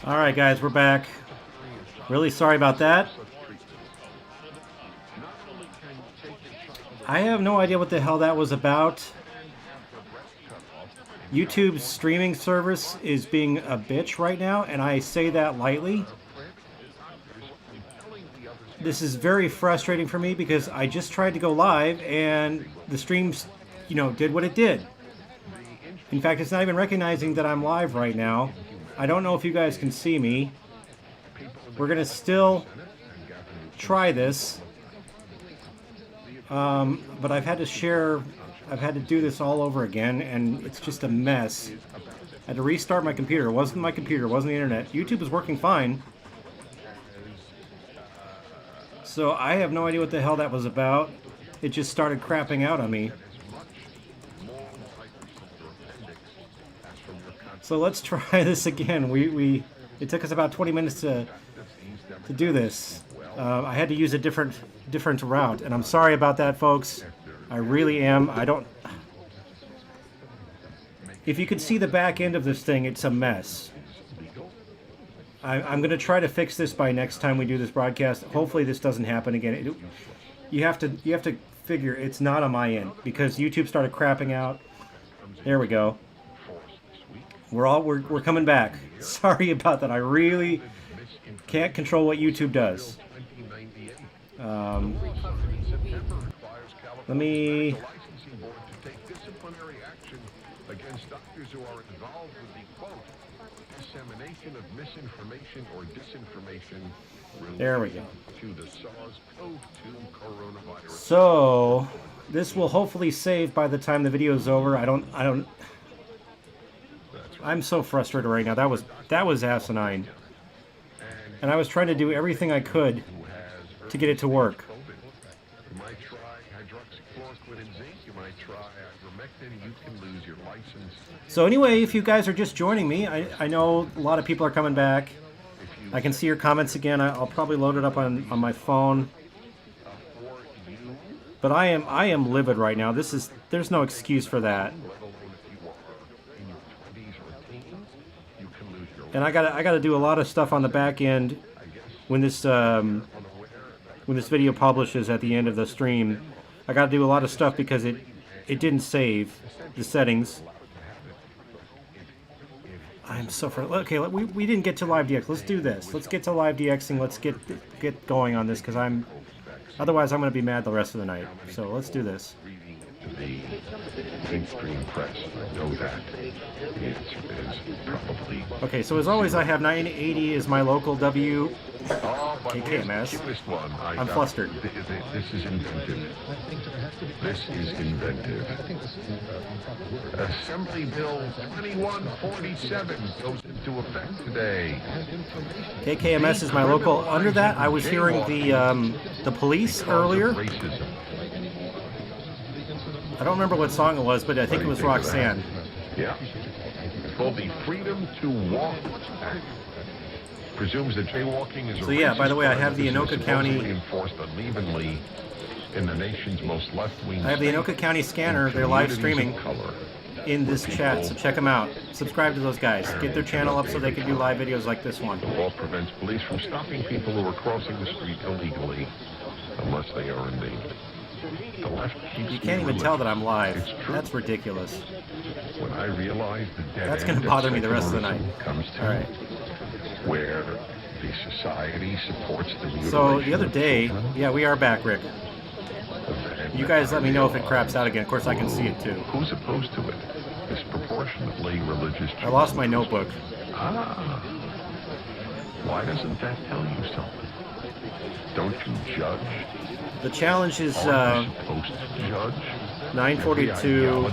Alright guys, we're back. Really sorry about that. I have no idea what the hell that was about. YouTube's streaming service is being a bitch right now, and I say that lightly. This is very frustrating for me because I just tried to go live and the stream, did what it did. In fact, it's not even recognizing that I'm live right now. I don't know if you guys can see me. We're going to still try this. But I've had to do this all over again, and it's just a mess. I had to restart my computer. It wasn't my computer, it wasn't the internet. YouTube is working fine. So I have no idea what the hell that was about. It just started crapping out on me. So let's try this again. It took us about 20 minutes to do this. I had to use a different route, and I'm sorry about that, folks. I really am. If you could see the back end of this thing, it's a mess. I'm going to try to fix this by next time we do this broadcast. Hopefully this doesn't happen again. You have to figure it's not on my end because YouTube started crapping out. There we go. We're coming back. Sorry about that. I really can't control what YouTube does. Let me. Against doctors who are involved with the quote dissemination of misinformation or disinformation there we go. To the SARS-CoV-2 coronavirus. So this will hopefully save by the time the video is over. I'm so frustrated right now. That was asinine. And I was trying to do everything I could to get it to work. You might try hydroxychloroquine and zinc. You might try ivermectin. You can lose your license. So anyway, if you guys are just joining me, I know a lot of people are coming back. I can see your comments again. I'll probably load it up on my phone. But I am livid right now. There's no excuse for that. And I gotta do a lot of stuff on the back end when this video publishes at the end of the stream. I gotta do a lot of stuff because it didn't save the settings. I'm so frustrated. Okay, we didn't get to live DX. Let's do this. Let's get to live DXing. Let's get going on this because otherwise I'm gonna be mad the rest of the night. So let's do this. The mainstream press, I know that the answer is probably. Okay, so as always, I have 980 as my local W. KKMS. I'm flustered. This is inventive. This is inventive. Assembly Bill 2147 goes into effect today. KKMS is my local. Under that, I was hearing the police earlier. I don't remember what song it was, but I think it was Roxanne. Yeah. It's called the Freedom to Walk Act. Presumes that jaywalking is. So yeah, by the way, I have the Anoka County. Enforced unevenly in the nation's most left-wing. I have the Anoka County scanner. They're live streaming in this chat, so check them out. Subscribe to those guys. Get their channel up so they can do live videos like this one. The law prevents police from stopping people who are crossing the street illegally, unless they are endangered. The left keeps you can't even tell that I'm live. That's ridiculous. When I realize the dead that's going to bother me the rest of the night. Comes to all right. Where the society supports the so the other day, yeah, we are back, Rick. You guys let me know if it craps out again. Of course, I can see it too. Who's opposed to it? Disproportionately religious. I lost my notebook. Ah. Why doesn't that tell you something? Don't you judge? The challenge is 942,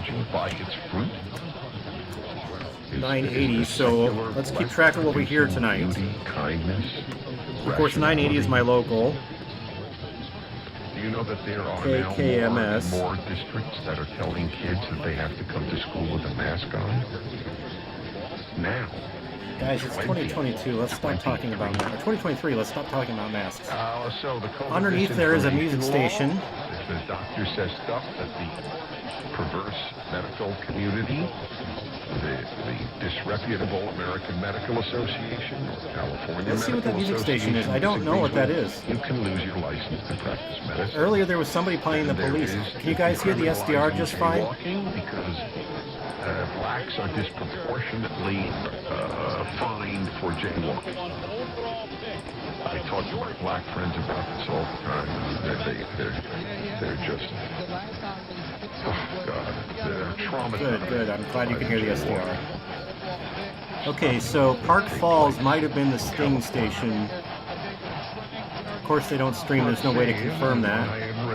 980. So let's keep track of what we hear tonight. Of course, 980 is my local. Do you know that there are KKMS. now more districts that are telling kids that they have to come to school with a mask on? Now. Guys, it's 2022. Let's stop talking about masks. 2023. Let's stop talking about masks. Underneath there is a music station. The doctor says stuff that the perverse medical community, the disreputable American Medical Association, or California Let's see what that Medical music station is. I don't know what that is. You can lose your license to practice medicine. Earlier there was somebody playing the police. Can you guys hear the SDR just fine? Because blacks are disproportionately fined for jaywalking. I talk to my black friends about this all the time. They're just, oh God, they're traumatized. Good. I'm glad you can hear the SDR. Okay, so Park Falls might have been the Sting station. Of course, they don't stream. There's no way to confirm that.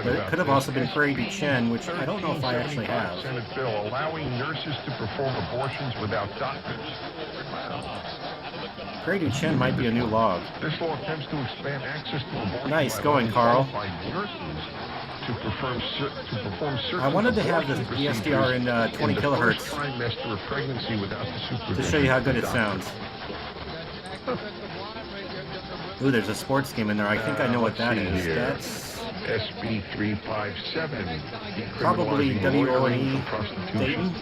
But it could have also been Prairie du Chien, which I don't know if I actually have. Senate bill allowing nurses to perform abortions without doctors. Prairie du Chien might be a new log. This law attempts to expand access to abortion. Nice going, Carl. To perform certain I wanted to have the SDR in 20 kilohertz trimester of pregnancy without the supervision. to show you how good it sounds. Ooh, there's a sports game in there. I think I know what that is. That's SB 357. probably WONE Dayton.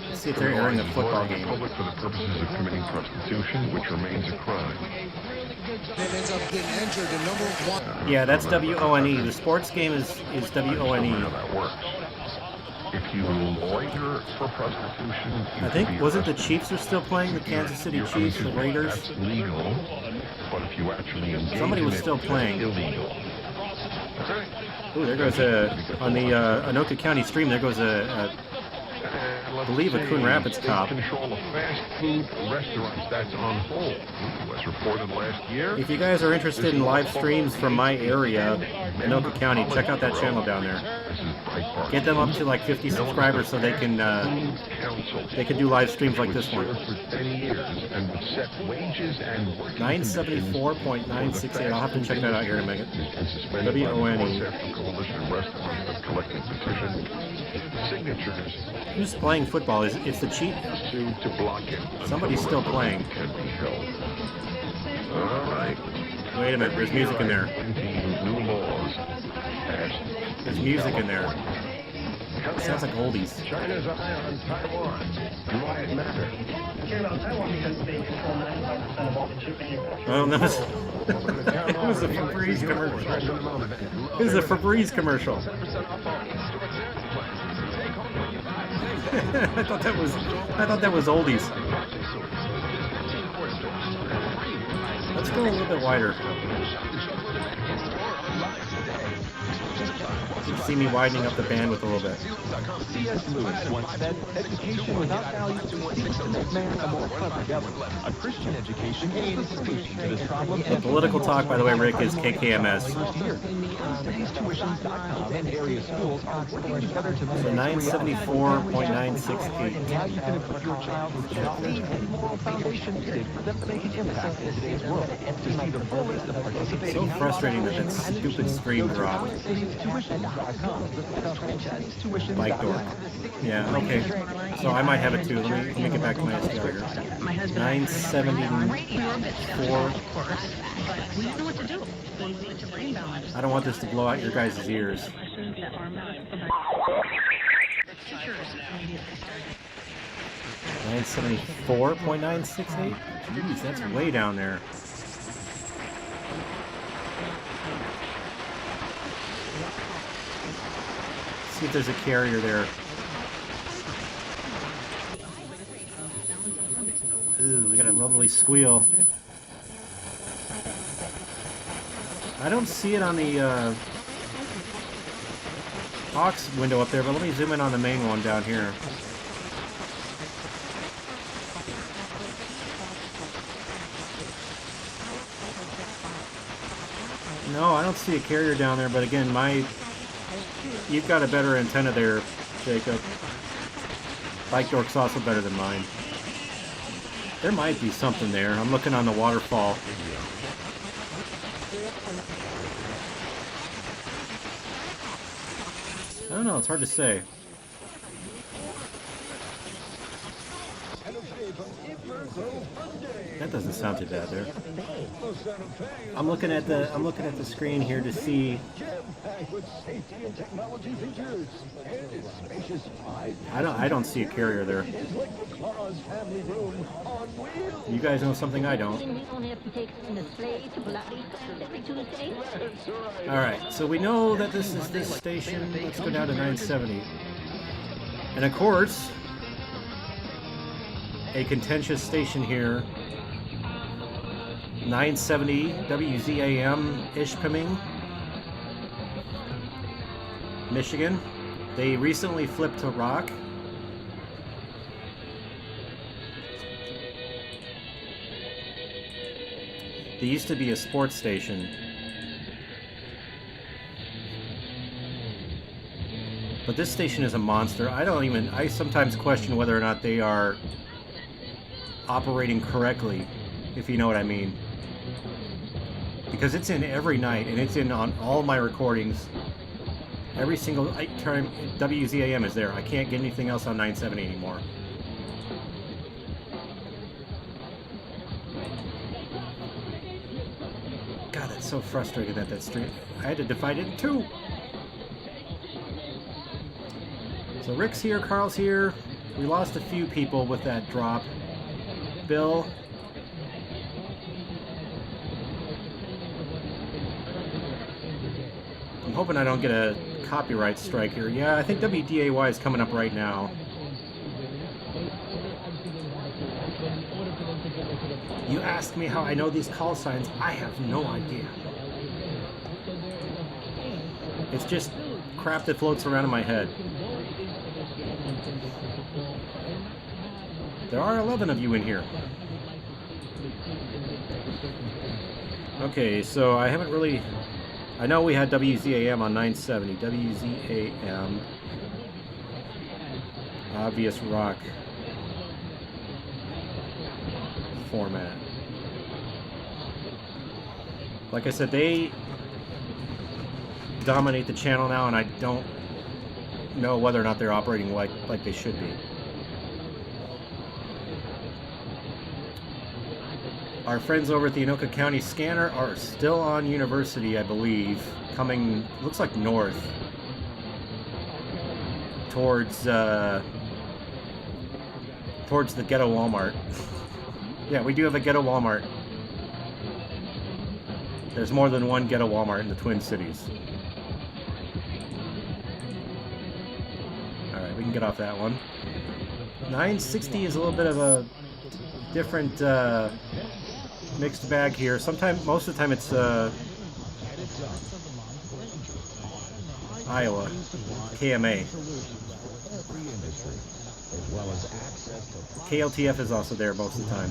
Let's see if they're airing a football game. Public for the purposes of committing prostitution, which remains a crime. That ends up getting entered in number one. Yeah, that's WONE. The sports game is WONE. How that works. If you loiter for prostitution, I think, wasn't the Chiefs are still playing? The Kansas City Chiefs, the Raiders? That's legal, but if you actually engage Somebody was in it, still playing. it's illegal. Ooh, there goes on the Anoka County stream, there goes I believe a Coon Rapids cop. Control of fast food restaurants, that's on hold. As reported last year. If you guys are interested in live streams from my area, Anoka County, check out that channel down there. Get them up to like 50 subscribers so they can do live streams like this one. 974.968. I'll have to check that out here in a minute. WONE. Who's playing football? It's the Chief. Somebody's still playing. Wait a minute, there's music in there. There's music in there. It sounds like oldies. China's eye on Taiwan. And why it matters. Oh, no. It was a Febreze commercial. It was a Febreze commercial. I thought that was oldies. Let's go a little bit wider. You can see me widening up the bandwidth a little bit. C.S. Lewis once said, education without value seeks to make man a more clever devil. A Christian education is the solution to this problem. The political talk, by the way, Rick, is KKMS. Citystuitions.com and area schools are working together to So 974.968. Now you can equip your child with the knowledge and moral foundation needed for them to make an impact in today's world. To see the full list of participating So frustrating that that stupid stream dropped. Bike door. Yeah, okay. So I might have it too. Let me get back to my SDR here. 974. I don't want this to blow out your guys' ears. 974.968? Jeez, that's way down there. See if there's a carrier there. Ooh, we got a lovely squeal. I don't see it on the aux window up there, but let me zoom in on the main one down here. No, I don't see a carrier down there, but again, you've got a better antenna there, Jacob. Bike Dork's also better than mine. There might be something there. I'm looking on the waterfall. I don't know, it's hard to say. That doesn't sound too bad there. I'm looking at the screen here to see. I don't see a carrier there. You guys know something I don't. All right, so we know that this is this station. Let's go down to 970. And of course, a contentious station here. 970 WZAM Ishpeming, Michigan. They recently flipped to rock. They used to be a sports station. But this station is a monster. I sometimes question whether or not they are operating correctly, if you know what I mean. Because it's in every night, and it's in on all my recordings. Every single time WZAM is there. I can't get anything else on 970 anymore. God, that's so frustrating at that street. I had to divide it in two. So Rick's here, Carl's here. We lost a few people with that drop. Bill. I'm hoping I don't get a copyright strike here. Yeah, I think WDAY is coming up right now. You ask me how I know these call signs. I have no idea. It's just crap that floats around in my head. There are 11 of you in here. Okay, so I haven't really... I know we had WZAM on 970. WZAM. Obvious rock format. Like I said, they dominate the channel now, and I don't know whether or not they're operating like they should be. Our friends over at the Anoka County Scanner are still on University, I believe, coming, looks like north, towards the ghetto Walmart. Yeah, we do have a ghetto Walmart. There's more than one ghetto Walmart in the Twin Cities. Alright, we can get off that one. 960 is a little bit of a different mixed bag here. Sometimes, most of the time it's Iowa, KMA. KLTF is also there most of the time.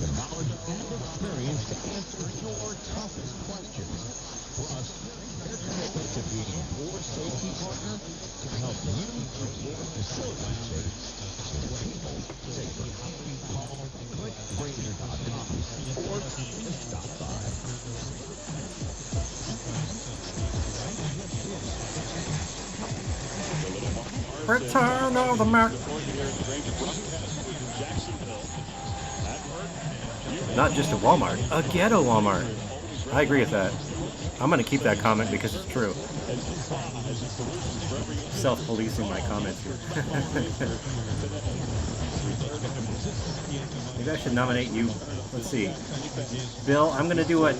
Return of the Mac. Not just a Walmart, a ghetto Walmart. I agree with that. I'm going to keep that comment because it's true. Self-policing my comments here. Maybe I should nominate you. Let's see. Bill, I'm going to do what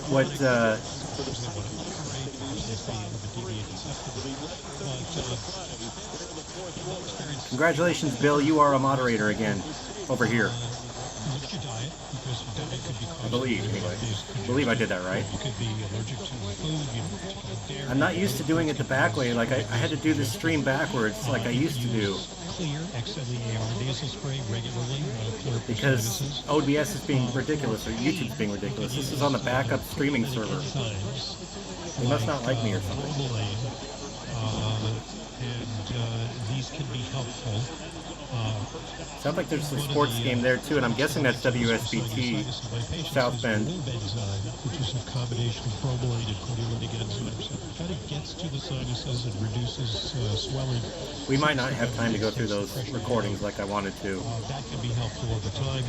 congratulations, Bill. You are a moderator again over here. I believe, anyway. I believe I did that right. I'm not used to doing it the back way. Like, I had to do this stream backwards like I used to do. Because OBS is being ridiculous, or YouTube's being ridiculous. This is on the backup streaming server. They must not like me or something. can be helpful. Sounds like there's a sports game there too, and I'm guessing that's WSBT, South Bend. Which is a combination of bromelain and proteolytic enzymes. It kind of gets to the sinuses and reduces swelling. We might not have time to go through those recordings like I wanted to. That can be helpful over time.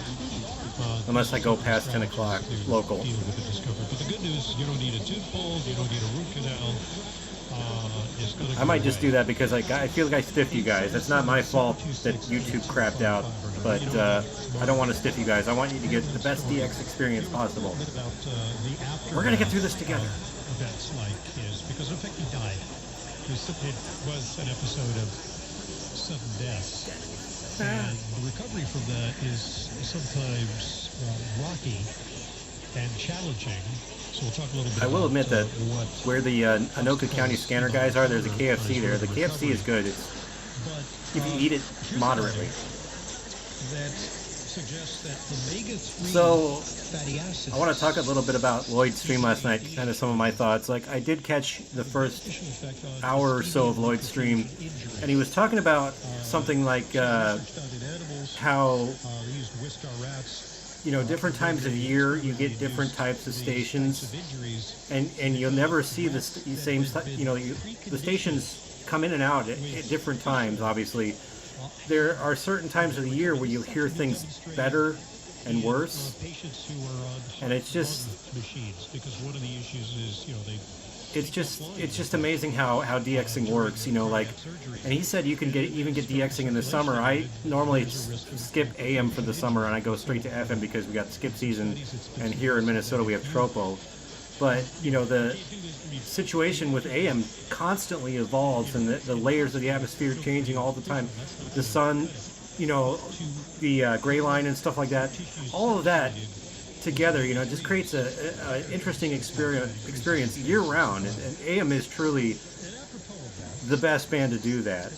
Unless I go past 10 o'clock local. Deal with the discomfort. But the good news, you don't need a tooth pulled, you don't need a root canal. I might just do that because I feel like I stiffed you guys. It's not my fault that YouTube crapped out, but I don't want to stiff you guys. I want you to get the best DX experience possible. We're going to get through this together. Events like is because in fact he died. It was an episode of sudden death. And the recovery from that is sometimes rocky and challenging. So we'll talk a little bit I will about, admit that where the Anoka County scanner guys are, there's a KFC there. The KFC is good. It's if you eat it moderately. So I want to talk a little bit about Lloyd's stream last night, kind of some of my thoughts. Like, I did catch the first hour or so of Lloyd's stream, and he was talking about something like how, you know, different times of year you get different types of stations, and you'll never see the same, you know, the stations come in and out at different times. Obviously, there are certain times of the year where you'll hear things better and worse, and it's just it's just amazing how DXing works, you know, like, and he said you can even get DXing in the summer. I normally skip AM for the summer and I go straight to FM because we got skip season, and here in Minnesota we have Tropo. But, you know, the situation with AM constantly evolves, and the layers of the atmosphere changing all the time. The sun, you know, the gray line and stuff like that, all of that together, you know, it just creates a interesting experience year round, and AM is truly the best band to do that.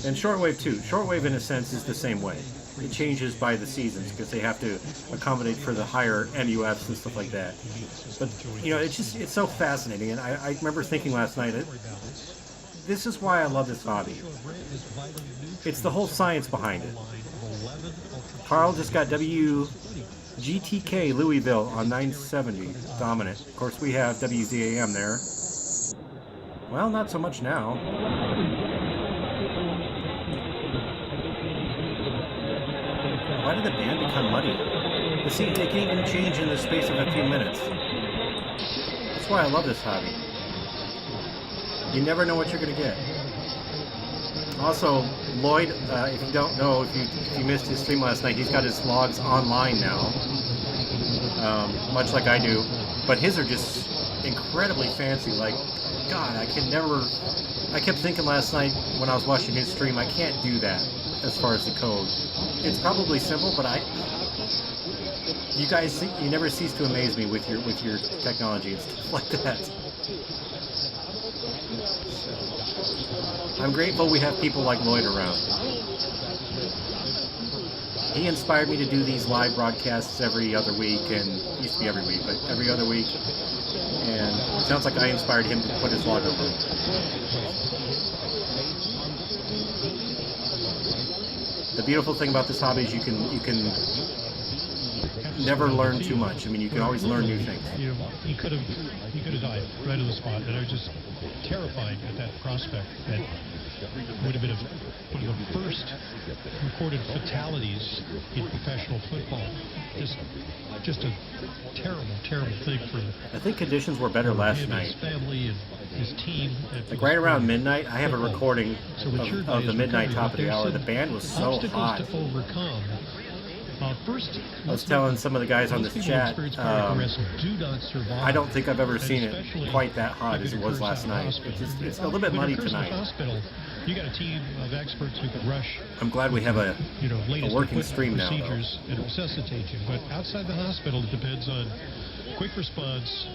And shortwave too. Shortwave in a sense is the same way. It changes by the seasons because they have to accommodate for the higher MUFs and stuff like that. But, you know, it's so fascinating, and I remember thinking last night, this is why I love this hobby. It's the whole science behind it. Carl just got WGTK Louisville on 970 dominant. Of course, we have WZAM there. Well, not so much now. Why did the band become muddy? See, they can even change in the space of a few minutes. That's why I love this hobby. You never know what you're going to get. Also, Lloyd, if you don't know, if you missed his stream last night, he's got his vlogs online now, much like I do. But his are just incredibly fancy. Like, God, I kept thinking last night when I was watching his stream, I can't do that as far as the code. It's probably simple, but you guys, you never cease to amaze me with your technology and stuff like that. So, I'm grateful we have people like Lloyd around. He inspired me to do these live broadcasts every other week, and it used to be every week, but every other week. And it sounds like I inspired him to put his vlog over. The beautiful thing about this hobby is you can never learn too much. I mean, you can always learn new things. You know, he could have died right on the spot, and I was just terrified at that prospect. That would have been one of the first recorded fatalities in professional football. Just a terrible thing for. I think conditions were better last night. His family and his team. Like right around midnight, I have a recording of the midnight top of the hour. The band was so hot. To overcome. First, I was telling some of the guys on this chat, I don't think I've ever seen it quite that hot as it was last night. It's a little bit muddy tonight. You got a team of experts who can rush. I'm glad we have a working stream now, though. And resuscitate you. But outside the hospital, it depends on quick response,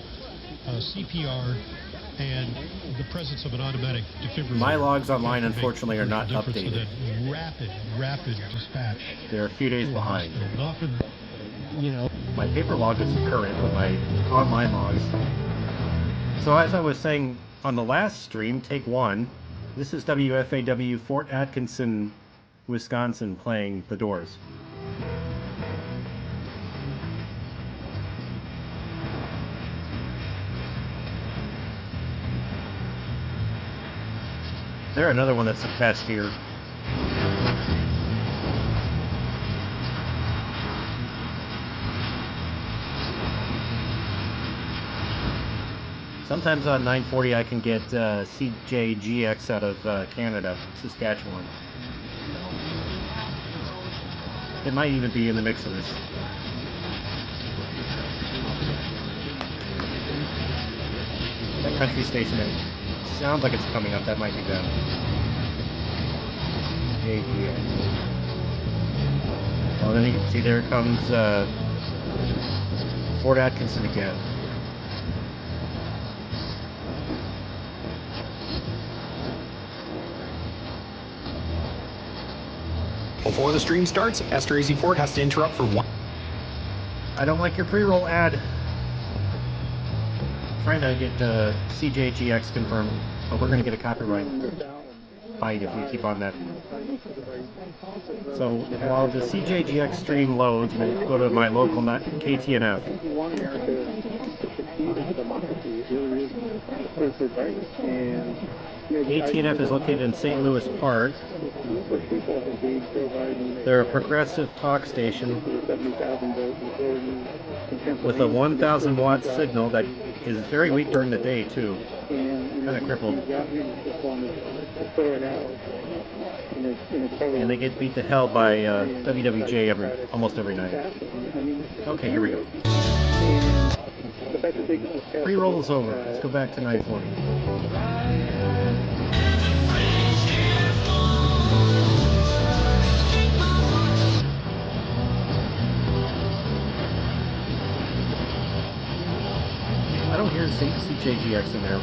CPR, and the presence of an automatic defibrillator. My logs online, unfortunately, are not updated. Rapid dispatch. They're a few days behind. And often, you know, my paper log is current, but my online logs. So as I was saying on the last stream, take one, This is WFAW Fort Atkinson, Wisconsin, playing The Doors. They're another one that's a pest here. Sometimes on 940 I can get CJGX out of Canada, Saskatchewan. It might even be in the mix of this. That country station, it sounds like it's coming up. That might be them. JGX. Oh, then you can see there comes Fort Atkinson again. Before the stream starts, Esther AC Ford has to interrupt for one. I don't like your pre-roll ad. Trying to get CJGX confirmed, but we're going to get a copyright bite if we keep on that. So while the CJGX stream loads, we'll go to my local KTNF. KTNF is located in St. Louis Park. They're a progressive talk station with a 1,000 watt signal that is very weak during the day too. Kind of crippled. And they get beat to hell by WWJ almost every night. Okay, here we go. Pre-roll is over. Let's go back to 940. I don't hear CJGX in there.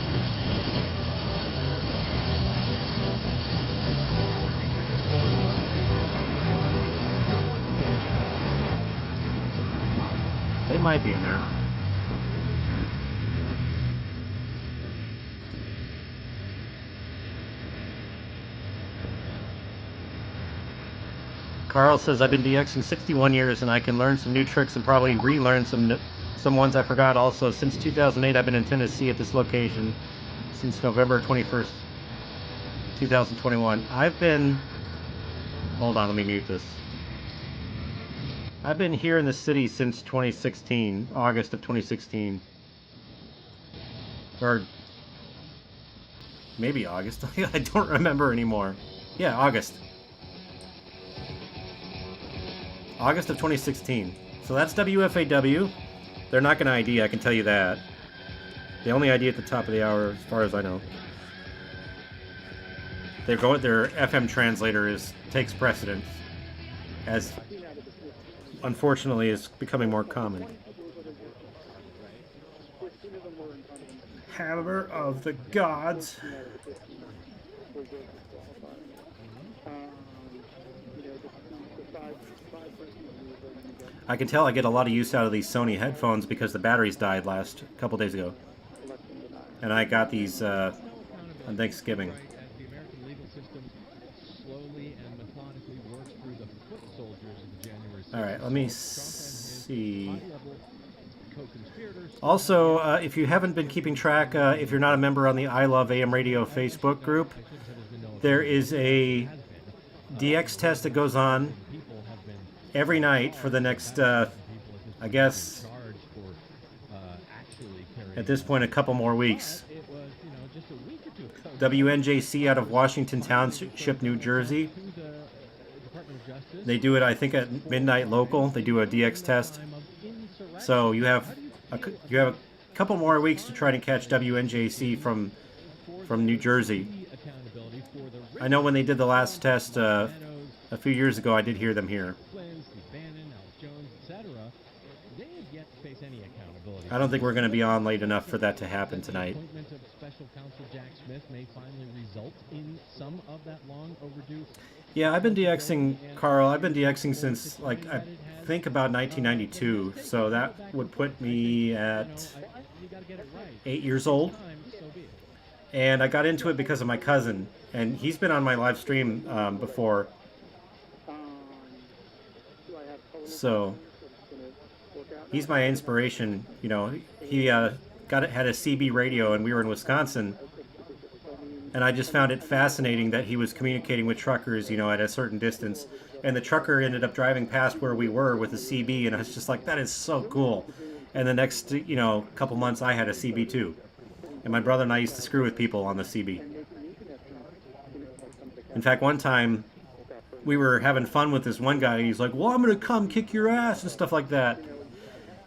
They might be in there. Carl says, I've been DXing 61 years and I can learn some new tricks and probably relearn some ones I forgot also. Since 2008, I've been in Tennessee at this location since November 21st, 2021. Hold on, let me mute this. I've been here in the city since 2016, August of 2016. Or maybe August, I don't remember anymore. Yeah, August of 2016. So that's WFAW. They're not going to ID, I can tell you that. They only ID at the top of the hour, as far as I know. Their FM translator takes precedence, as unfortunately is becoming more common. Hammer of the gods. I can tell I get a lot of use out of these Sony headphones because the batteries died a couple days ago. And I got these on Thanksgiving. Alright, let me see. Also, if you haven't been keeping track, if you're not a member on the I Love AM Radio Facebook group, there is a DX test that goes on every night for the next, I guess, at this point, a couple more weeks. WNJC out of Washington Township, New Jersey. They do it, I think, at midnight local. They do a DX test. So you have a couple more weeks to try to catch WNJC from New Jersey. I know when they did the last test a few years ago, I did hear them here. I don't think we're going to be on late enough for that to happen tonight. Yeah, I've been DXing, Carl. I've been DXing since, like, I think about 1992. So that would put me at 8 years old. And I got into it because of my cousin. And he's been on my live stream before. So he's my inspiration. You know, he had a CB radio, and we were in Wisconsin. And I just found it fascinating that he was communicating with truckers, you know, at a certain distance. And the trucker ended up driving past where we were with a CB, and I was just like, that is so cool. And the next, you know, couple months, I had a CB too. And my brother and I used to screw with people on the CB. In fact, one time, we were having fun with this one guy, and he's like, well, I'm going to come kick your ass and stuff like that.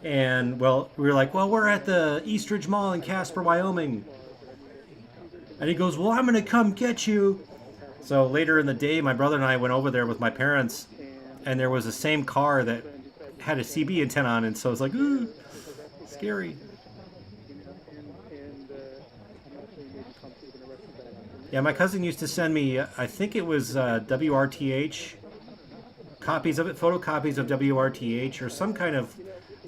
And, well, we were like, well, we're at the Eastridge Mall in Casper, Wyoming. And he goes, well, I'm going to come get you. So later in the day, my brother and I went over there with my parents, and there was the same car that had a CB antenna on it. So it's like, ooh, scary. Yeah, my cousin used to send me, I think it was WRTH, copies of it, photocopies of WRTH, or some kind of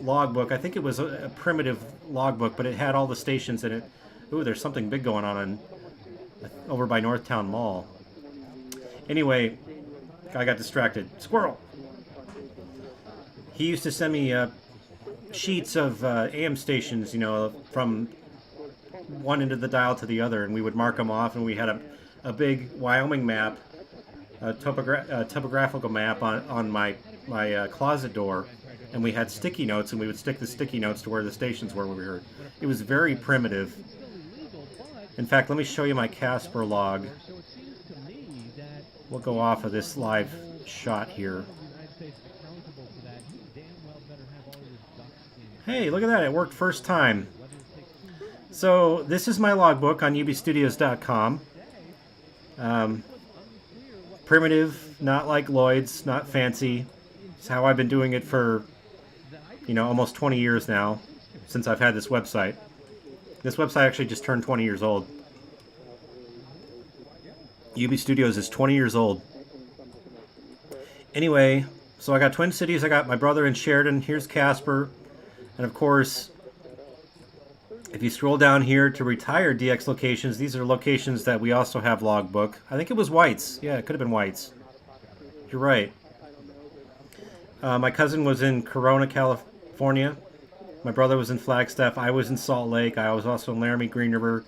logbook. I think it was a primitive logbook, but it had all the stations in it. Ooh, there's something big going on over by Northtown Mall. Anyway, I got distracted. Squirrel! He used to send me sheets of AM stations, you know, from one end of the dial to the other, and we would mark them off, and we had a big Wyoming map, a topographical map on my closet door, and we had sticky notes, and we would stick the sticky notes to where the stations were when we heard. It was very primitive. In fact, let me show you my Casper log. We'll go off of this live shot here. Hey, look at that, it worked first time. So this is my logbook on ubstudios.com. Primitive, not like Lloyd's, not fancy. It's how I've been doing it for, you know, almost 20 years now, since I've had this website. This website actually just turned 20 years old. UB Studios is 20 years old. Anyway, so I got Twin Cities, I got my brother in Sheridan, here's Casper, and of course, if you scroll down here to retired DX locations, these are locations that we also have logbook. I think it was White's. Yeah, it could have been White's. You're right. My cousin was in Corona, California. My brother was in Flagstaff. I was in Salt Lake. I was also in Laramie, Green River,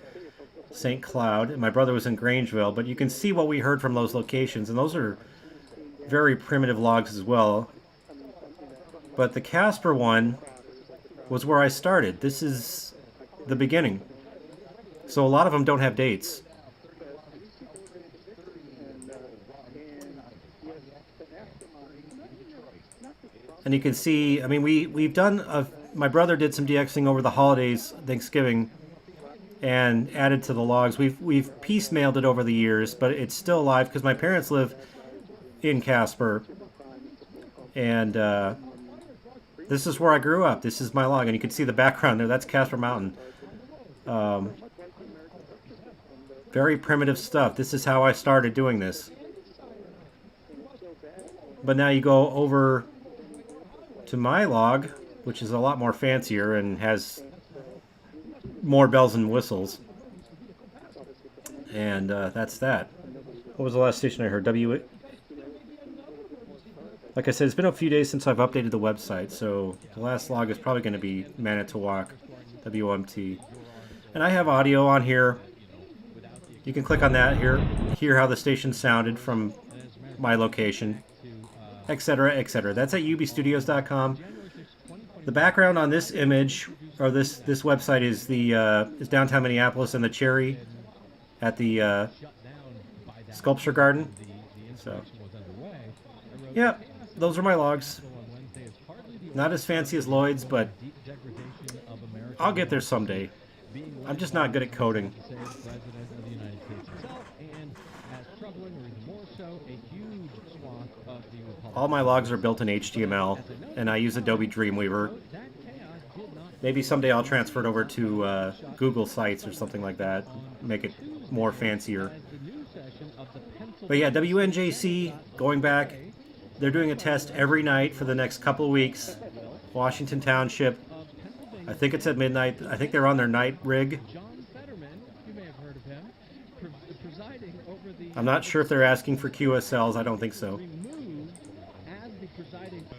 St. Cloud. And my brother was in Grangeville. But you can see what we heard from those locations. And those are very primitive logs as well. But the Casper one was where I started. This is the beginning. So a lot of them don't have dates. And you can see, I mean, we've done, my brother did some DXing over the holidays, Thanksgiving, and added to the logs. We've piecemealed it over the years, but it's still alive because my parents live in Casper. And this is where I grew up. This is my log, and you can see the background there. That's Casper Mountain. Very primitive stuff. This is how I started doing this. But now you go over to my log, which is a lot more fancier and has more bells and whistles. And that's that. What was the last station I heard? Like I said, it's been a few days since I've updated the website, so the last log is probably going to be Manitowoc, WOMT. And I have audio on here. You can click on that here, hear how the station sounded from my location, etc., etc. That's at ubstudios.com. The background on this image, or this website, is is downtown Minneapolis and the cherry at the sculpture garden. So, yeah, those are my logs. Not as fancy as Lloyd's, but I'll get there someday. I'm just not good at coding. All my logs are built in HTML, and I use Adobe Dreamweaver. Maybe someday I'll transfer it over to Google Sites or something like that, make it more fancier. But yeah, WNJC, going back, they're doing a test every night for the next couple of weeks. Washington Township. I think it's at midnight. I think they're on their night rig. John Fetterman, you may have heard of him, presiding over the I'm not sure if they're asking for QSLs. I don't think so.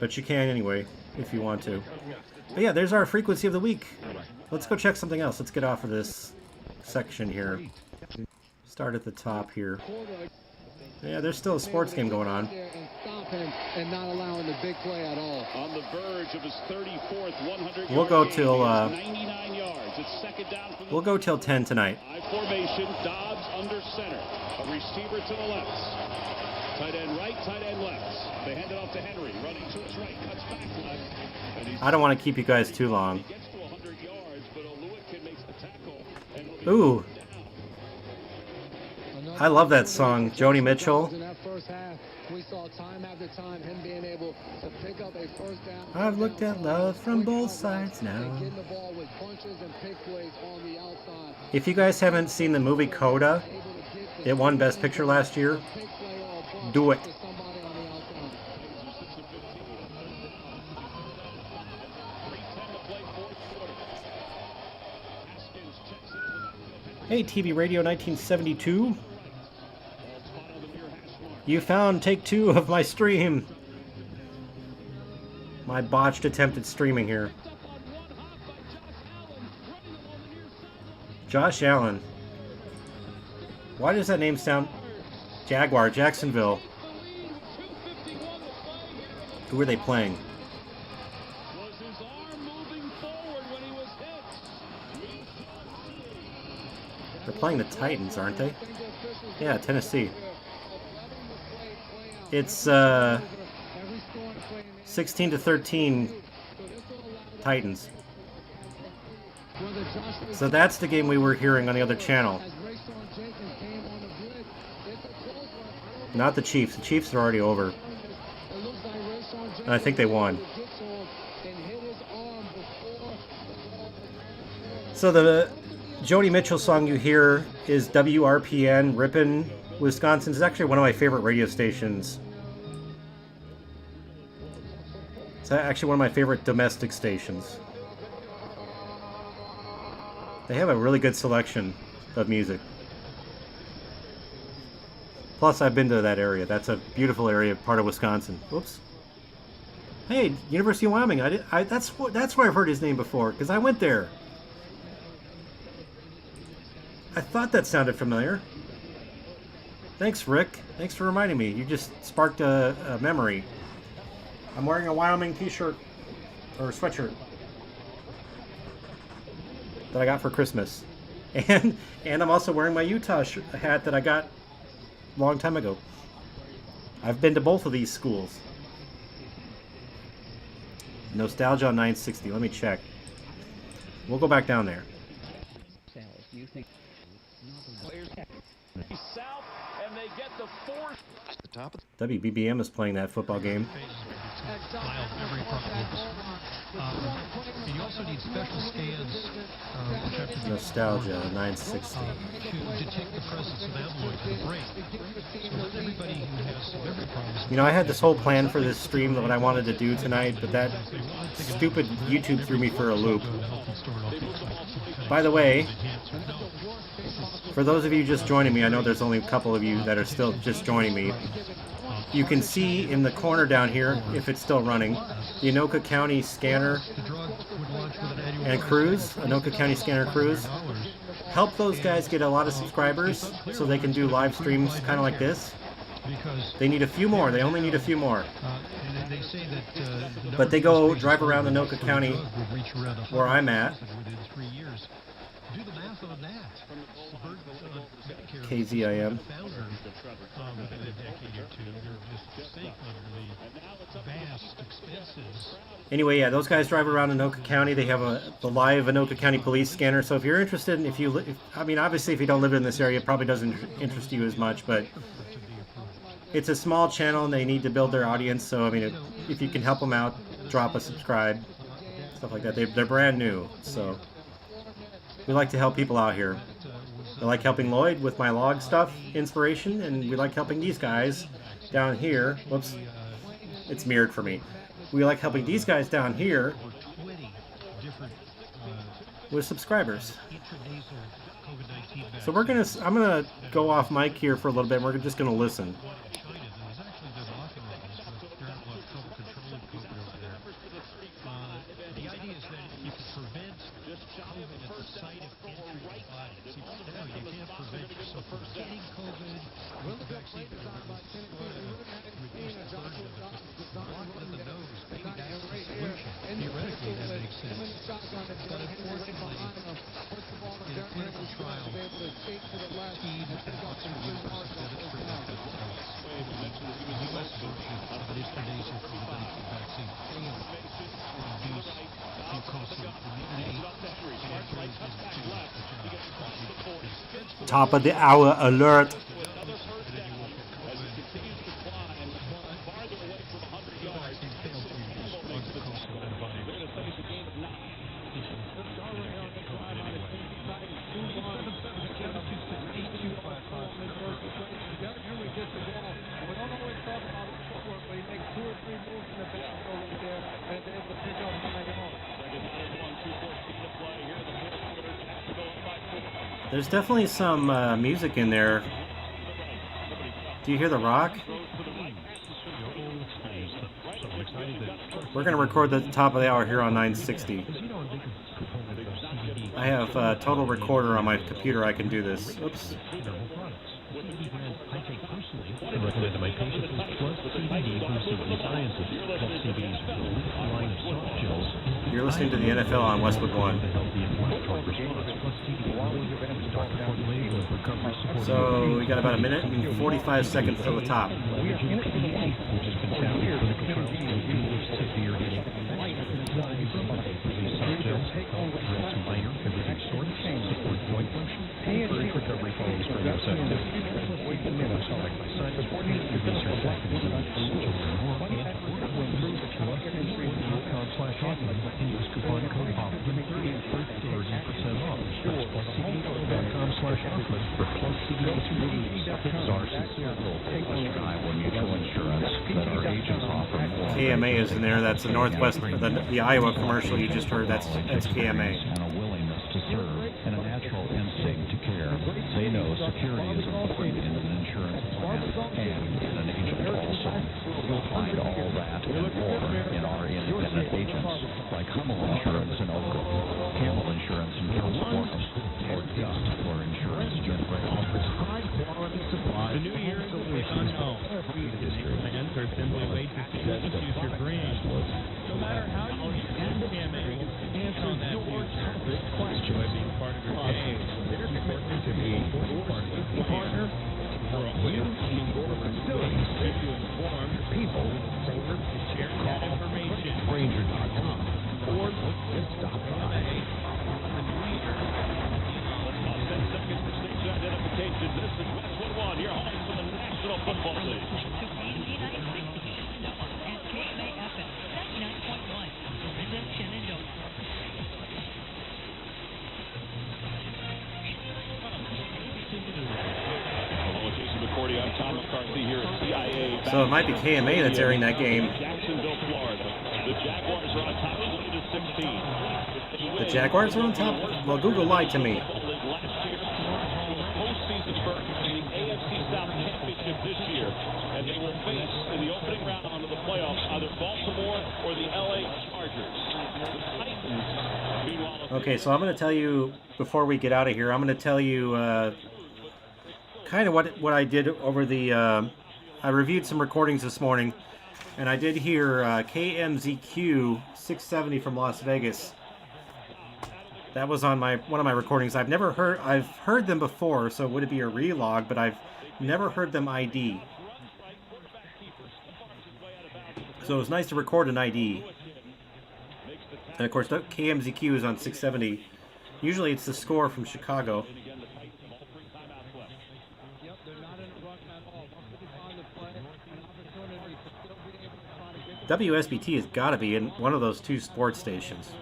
But you can anyway, if you want to. But yeah, there's our frequency of the week. Let's go check something else. Let's get off of this section here. Start at the top here. Yeah, there's still a sports game going on. And not allowing the big play at all. On the verge of his 34th 100. We'll go till 99 yards. It's second down from we'll go till 10 tonight. high formation. Dobbs under center. A receiver to the left. Tight end right, tight end left. They hand it off to Henry. Running to his right. Cuts back left. I don't want to keep you guys too long. He gets to 100 yards, but Oluwakin makes the tackle. And Ooh. I love that song, Joni Mitchell. In that first half, we saw time after time him being able to pick up a first down. I've looked at love from both sides now. Getting the ball with punches and pick plays on the outside. If you guys haven't seen the movie Coda, it won Best Picture last year. Do it. Hey, TV Radio 1972. You found take 2 of my stream. My botched attempt at streaming here. Josh Allen. Why does that name sound... Jaguar, Jacksonville. Who are they playing? was his arm moving forward when he was hit? They're playing the Titans, aren't they? Yeah, Tennessee. It's 16-13 Titans. So that's the game we were hearing on the other channel. Not the Chiefs. The Chiefs are already over. And I think they won. So the Joni Mitchell song you hear is WRPN, Ripon, Wisconsin. It's actually one of my favorite radio stations. It's actually one of my favorite domestic stations. They have a really good selection of music. Plus, I've been to that area. That's a beautiful area, part of Wisconsin. Whoops. Hey, University of Wyoming. That's where I've heard his name before, because I went there. I thought that sounded familiar. Thanks, Rick. Thanks for reminding me. You just sparked a memory. I'm wearing a Wyoming t-shirt, or sweatshirt, that I got for Christmas. And I'm also wearing my Utah hat that I got a long time ago. I've been to both of these schools. Nostalgia on 960. Let me check. We'll go back down there. South, and they get the fourth. WBBM is playing that football game. File every problem. And you also need special scans, which have to be Nostalgia 960. to detect the presence of amyloid in the brain. So not everybody who has memory problems. You know, I had this whole plan for this stream, what I wanted to do tonight, but that stupid YouTube threw me for a loop. By the way, for those of you just joining me, I know there's only a couple of you that are still just joining me. You can see in the corner down here, if it's still running, the Anoka County Scanner and Cruise, Anoka County Scanner Cruise. Help those guys get a lot of subscribers so they can do live streams kind of like this. They need a few more. They only need a few more. But they go drive around Anoka County where I'm at. KZIM. Anyway, yeah, those guys drive around Anoka County. They have the live Anoka County police scanner. So if you're interested, and I mean, obviously, if you don't live in this area, it probably doesn't interest you as much. But it's a small channel, and they need to build their audience. So I mean, if you can help them out, drop a subscribe, stuff like that. They're brand new, so we like to help people out here. I like helping Lloyd with my log stuff, inspiration, and we like helping these guys down here. Whoops, it's mirrored for me. We like helping these guys down here with subscribers. COVID-19 vaccine. So I'm gonna go off mic here for a little bit. And we're just gonna listen. China, there's actually been locking levels, but they're having a lot of trouble controlling COVID over there. The idea is that you can prevent COVID at the site of entry to the body. See, right now you can't prevent yourself from getting COVID with the vaccine. Reduce the burden of it. But block it at the nose. Maybe that's the solution. Theoretically, that makes sense. But unfortunately, in a clinical trial, Team at Oxford University did it for results. The U.S. version of an intranasal COVID-19 vaccine failed to induce mucosal immunity. Top of the hour alert. There's definitely some music in there. Do you hear the rock? We're going to record the top of the hour here on 960. I have a total recorder on my computer. I can do this. Oops. I recommend to my patients plus CBD from CBD Sciences. Plus CBD's line of soft gels. You're listening to the NFL on Westwood One. So we got about a minute and 45 seconds till the top. Recovery following spring activity. Use coupon code Hoffman for 30% off. That's pluscbd.com/Hoffman for plus CBD. Our sincere goal at Western Iowa Mutual Insurance that our agents offer more. KMA is in there. That's the Northwest, the Iowa commercial you just heard. That's KMA. And a willingness to serve and a natural instinct to care. They know security is important in an insurance plan and in an agent also. You'll find all that and more in our independent agents, like Hummel Insurance in Oak Grove, Campbell Insurance in Kills Corners, or Dust for Insurance General offers high-quality supplies. The new year is unknown. Plans are simply ways to substitute your brain. No matter how you use KMA, answer that future. Enjoy being part of your day. It's important to be part of the partner. You need more facilities to inform people safer to share that information. Ranger.com or just stop by. Let's about 10 seconds for stage identification. This is Westwood One, your home for the National Football League. So it might be KMA that's airing that game. Jacksonville, Florida. The Jaguars are on top 20-16. The Jaguars are on top? Well, Google lied to me. Last year, postseason berth in the AFC South Championship this year, and they will face in the opening round of the playoffs either Baltimore or the LA Chargers. The Titans, meanwhile. Okay, so I'm going to tell you before we get out of here. I'm going to tell you kind of what I did over the. I reviewed some recordings this morning, and I did hear KMZQ 670 from Las Vegas. That was on one of my recordings. I've heard them before, so would it be a relog? But I've never heard them ID. So it was nice to record an ID. And of course, KMZQ is on 670. Usually it's the score from Chicago. WSBT has got to be in one of those two sports stations.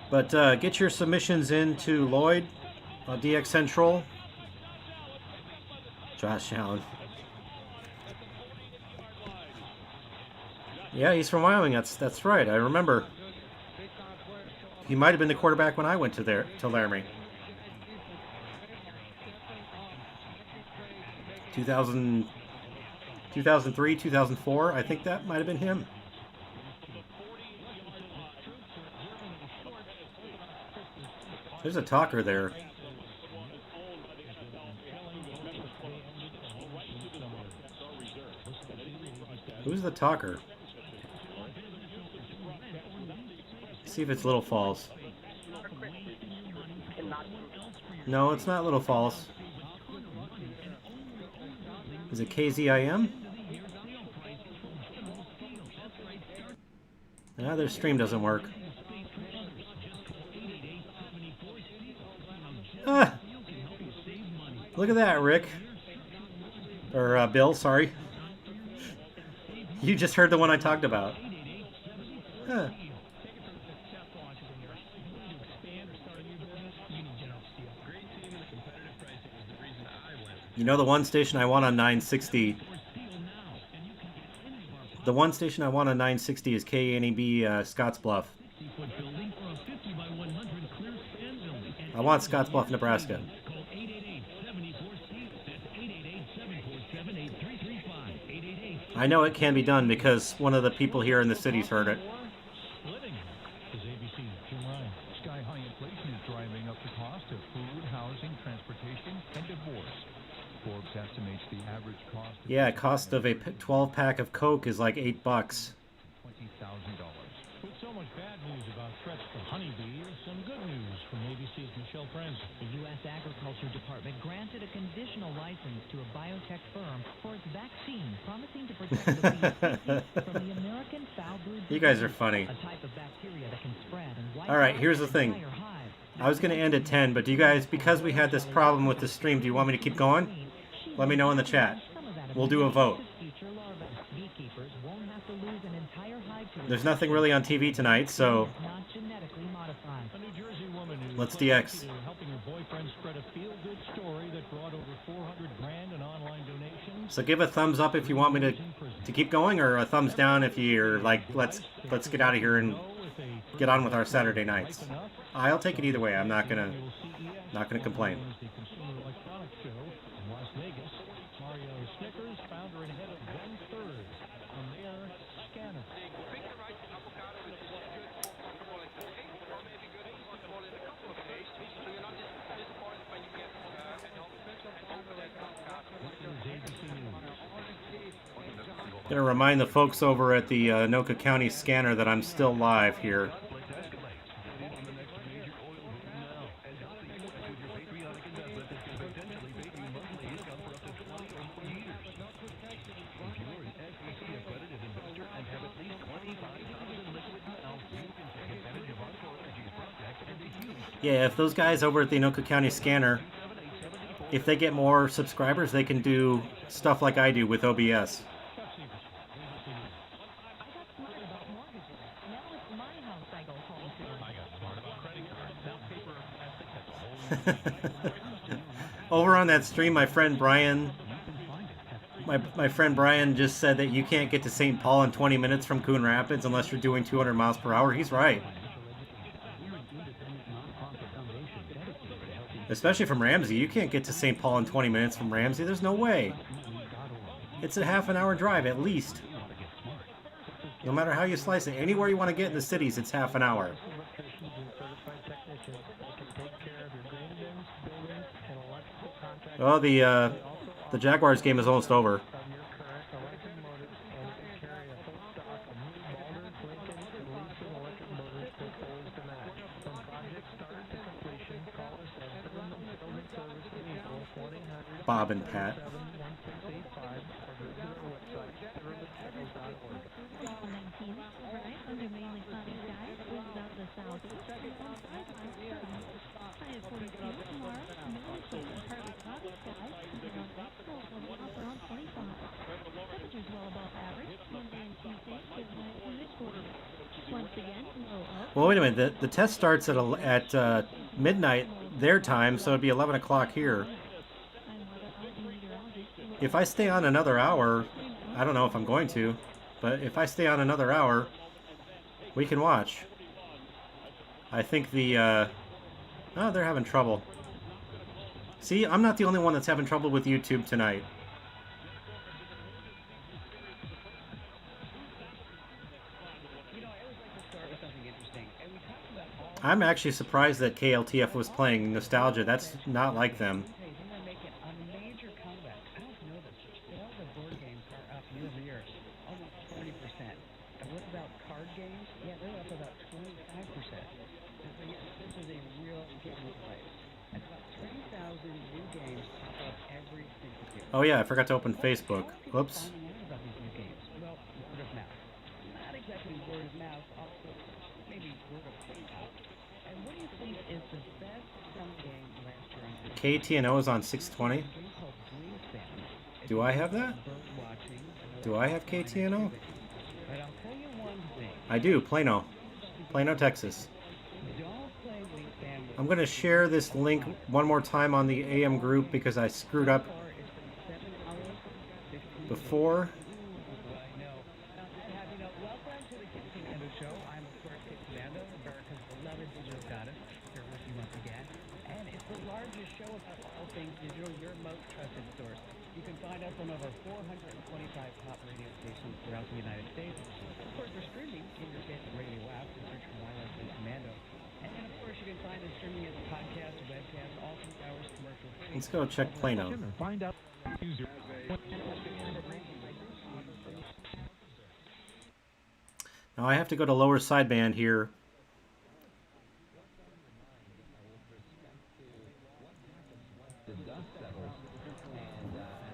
But get your submissions in to Lloyd, DX Central. Josh Allen. Yeah, he's from Wyoming. That's right. I remember. He might have been the quarterback when I went to Laramie. 2003, 2004. I think that might have been him. There's a talker there. Who's the talker? See if it's Little Falls. No, it's not Little Falls. Is it KZIM? Ah, their stream doesn't work. Ah! Look at that, Rick. Or Bill, sorry. You just heard the one I talked about. Huh. You know the one station I want on 960. The one station I want on 960 is KNEB Scottsbluff. I want Scottsbluff, Nebraska. I know it can be done because one of the people here in the city's heard it. Sky-high inflation is driving up the cost of food, housing, transportation, and divorce. Forbes estimates the average cost. Yeah, cost of a 12-pack of Coke is like $8. $20,000. With so much bad news about threats to honeybees, some good news from ABC's Michelle Prince. The U.S. Agriculture Department granted a conditional license to a biotech firm for its vaccine, promising to protect the bee species from the American foul brood disease, You guys are funny. a type of bacteria that can spread and wipe All right, out here's the an thing. entire hive. I was going to end at 10, but do you guys, because we had this problem with the stream, do you want me to keep going? Let me know in the chat. We'll do a vote. Beekeepers won't have to lose an entire hive to There's nothing really on TV tonight, so not genetically modified. A New Jersey woman who let's pleaded DX. to helping her boyfriend spread a feel-good story that brought over $400,000 in online donations. So give a thumbs up if you want me to keep going, or a thumbs down if you're like, let's get out of here and get on with our Saturday nights. I'll take it either way. I'm not gonna complain. The Consumer Electronics Show in Las Vegas. Mario Snickers, founder and head of 1/3 on their scanner. Gonna remind the folks over at the Anoka County scanner that I'm still live here. Yeah, if those guys over at the Anoka County scanner, if they get more subscribers, they can do stuff like I do with OBS. Over on that stream, my friend Brian, my friend Brian just said that you can't get to St. Paul in 20 minutes from Coon Rapids unless you're doing 200 miles per hour. He's right. Especially from Ramsey. You can't get to St. Paul in 20 minutes from Ramsey. There's no way. It's a half-an-hour drive at least. No matter how you slice it. Anywhere you want to get in the cities, it's half an hour. Oh, the Jaguars game is almost over. Bob and Pat. Well, wait a minute. The test starts at midnight their time, so it'd be 11 o'clock here. If I stay on another hour, I don't know if I'm going to, But if I stay on another hour, we can watch. I think the... oh, they're having trouble. See, I'm not the only one that's having trouble with YouTube tonight. I'm actually surprised that KLTF was playing Nostalgia. That's not like them. Oh yeah, I forgot to open Facebook. Whoops. KTNO is on 620. Do I have that? Do I have KTNO? I do, Plano. Plano, Texas. I'm going to share this link one more time on the AM group because I screwed up before. You can find us on over 425 top radio stations throughout the United States. Of course, we're streaming in your favorite radio app. Search for Wireless and Commando. And of course, you can find us streaming as a podcast, a webcast, all 3 hours commercial free. Let's go check Plano. Find out. Now I have to go to lower sideband here.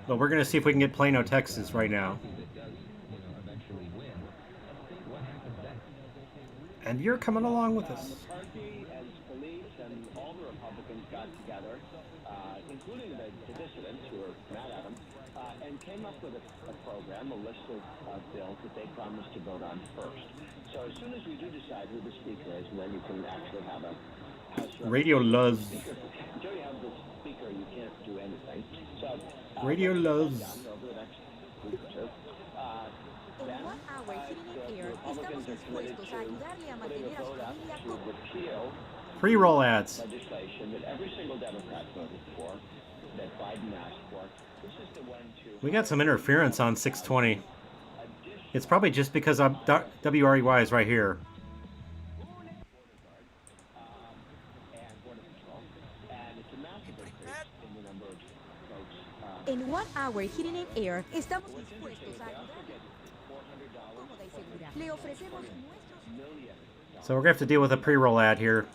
But we're going to see if we can get Plano, Texas right now. And you're coming along with us. McCarthy and Scalise and all the Republicans got together, including the dissidents who were mad at him, and came up with a program, a list of bills that they promised to vote on first. So as soon as we do decide who the speaker is, then you can actually have a House Radio Luz. Until you have the speaker, you can't do anything. So Radio Luz. Pre-roll ads. Legislation that every single Democrat voted for, that Biden asked for. This is the one to... We got some interference on 620. It's probably just because WREY is right here. En 1 hour Heating and Air estamos dispuestos a ayudar. Le ofrecemos nuestros... So we're going to have to deal with a pre-roll ad here.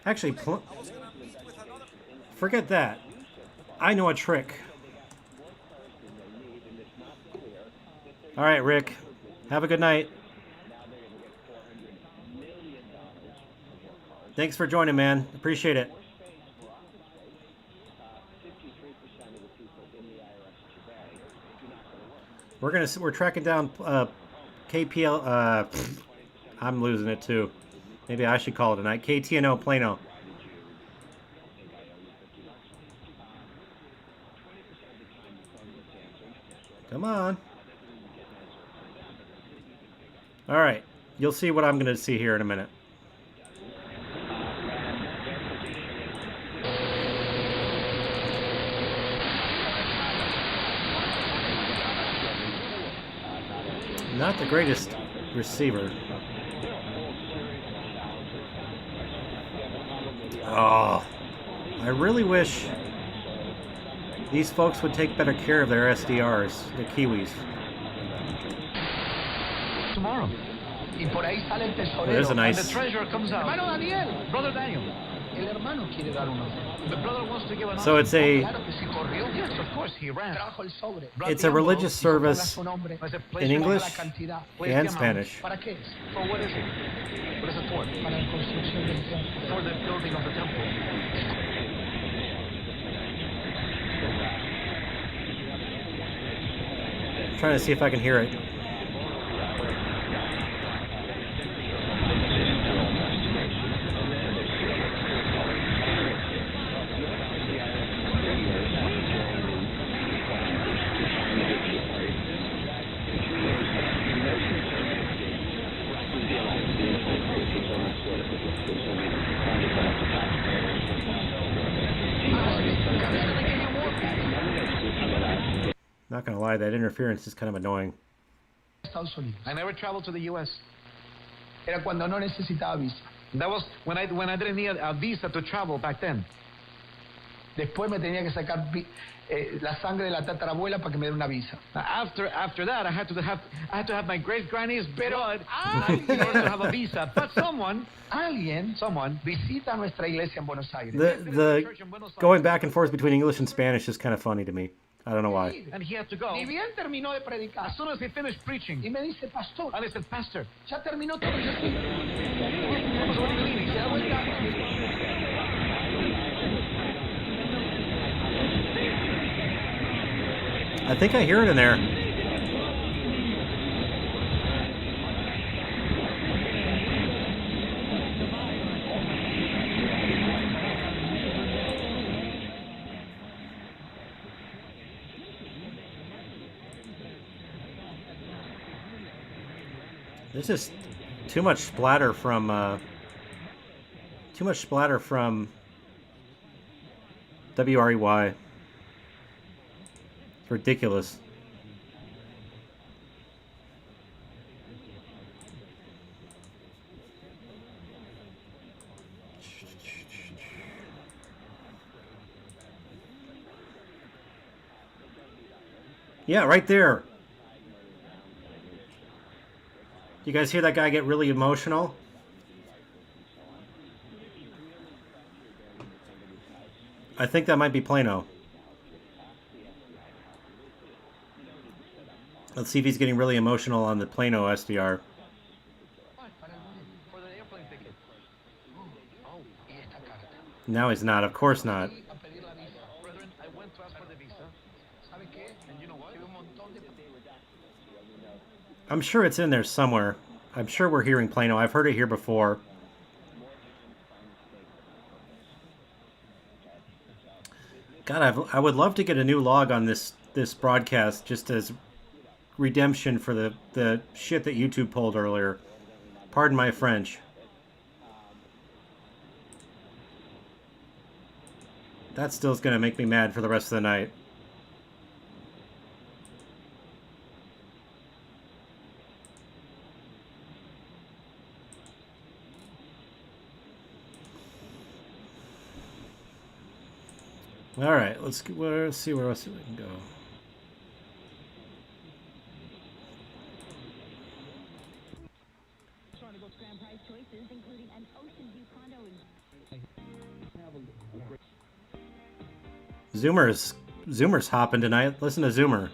Actually, forget that. I know a trick. All right, Rick. Have a good night. Thanks for joining, man. Appreciate it. We're tracking down KPL. I'm losing it too. Maybe I should call it tonight. KTNO Plano. Come on. All right. You'll see what I'm going to see here in a minute. Not the greatest receiver. Oh, I really wish these folks would take better care of their SDRs, the Kiwis. Tomorrow. There's a nice... And the treasure comes out. Hermano Daniel, brother Daniel. El hermano quiere dar uno. The brother wants to give another. So it's a... Yes, of course, he ran. It's a religious service in English and Spanish. ¿Para qué? For what is it? What is it for? Para la construcción del templo. For the building of the temple. I'm trying to see if I can hear it. Not gonna lie, that interference is kind of annoying. Estados Unidos. I never traveled to the U.S. Era cuando no necesitaba visa. That was when I didn't need a visa to travel back then. Después me tenía que sacar la sangre de la tatarabuela para que me dé una visa. After that, I had to have my great granny's blood in order to have a visa. But someone visita nuestra iglesia en Buenos Aires. The going back and forth between English and Spanish is kind of funny to me. I don't know why. And he had to go. Ni bien terminó de predicar. As soon as he finished preaching, Y me dice, pastor, and I said, Pastor, ya terminó todo. Yo estoy... what do you mean? Se da vuelta. I think I hear it in there. There's just too much splatter from WREY. It's ridiculous. Yeah, right there. You guys hear that guy get really emotional? I think that might be Plano. Let's see if he's getting really emotional on the Plano SDR. No, he's not. Of course not. I'm sure it's in there somewhere. I'm sure we're hearing Plano. I've heard it here before. God, I would love to get a new log on this broadcast just as redemption for the shit that YouTube pulled earlier. Pardon my French. That still's gonna make me mad for the rest of the night. All right, let's see where else we can go. Zoomer's hopping tonight. Listen to Zoomer.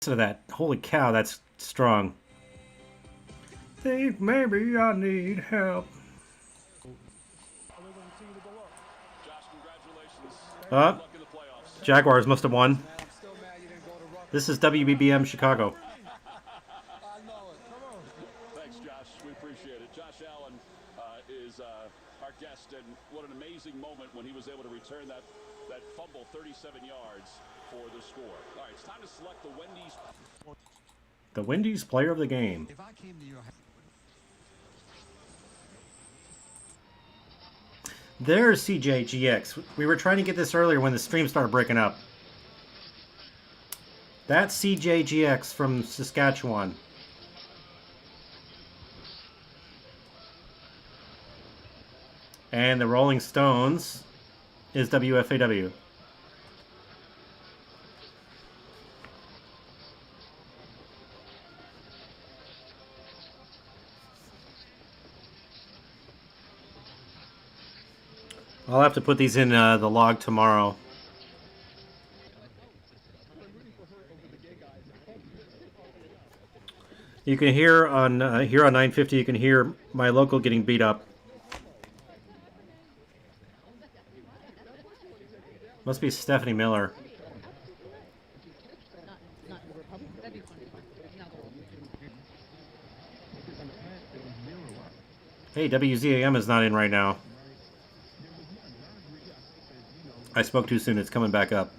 Listen to that. Holy cow, that's strong. Think maybe I need help. Jaguars must have won. This is WBBM Chicago. Thanks, Josh. We appreciate it. Josh Allen is our guest, and what an amazing moment when he was able to return that fumble 37 yards for the score. All right, it's time to select the Wendy's player of the game. If I came to your house. There's CJGX. We were trying to get this earlier when the stream started breaking up. That's CJGX from Saskatchewan. And the Rolling Stones is WFAW. I'll have to put these in the log tomorrow. You can hear on here on 950. You can hear my local getting beat up. Must be Stephanie Miller. Hey, WZAM is not in right now. I spoke too soon. It's coming back up.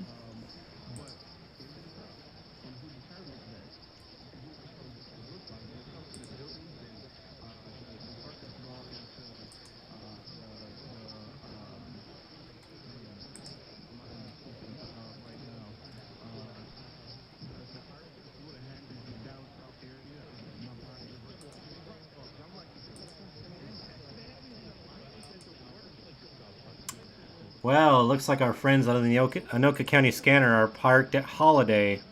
Well, it looks like our friends out of the Anoka County Scanner are parked at Holiday.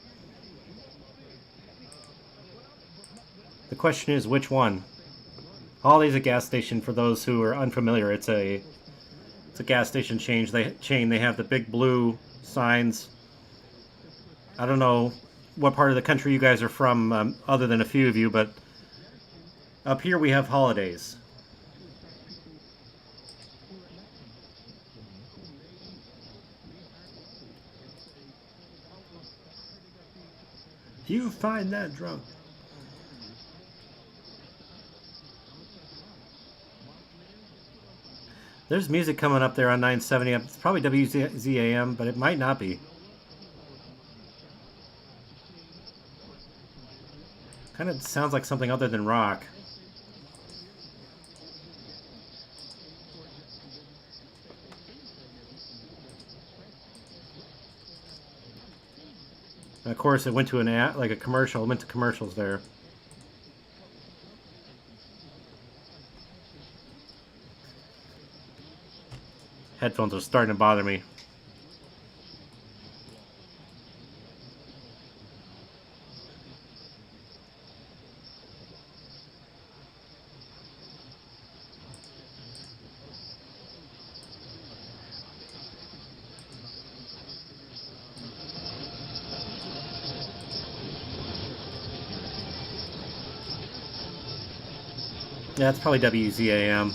The question is, which one? Holiday's a gas station for those who are unfamiliar. It's a gas station chain. They have the big blue signs. I don't know what part of the country you guys are from, other than a few of you, but up here we have Holidays. You find that drunk. There's music coming up there on 970. It's probably WZAM, but it might not be. Kind of sounds like something other than rock. And of course, it went to an ad, like a commercial. It went to commercials there. Headphones are starting to bother me. Yeah, it's probably WZAM.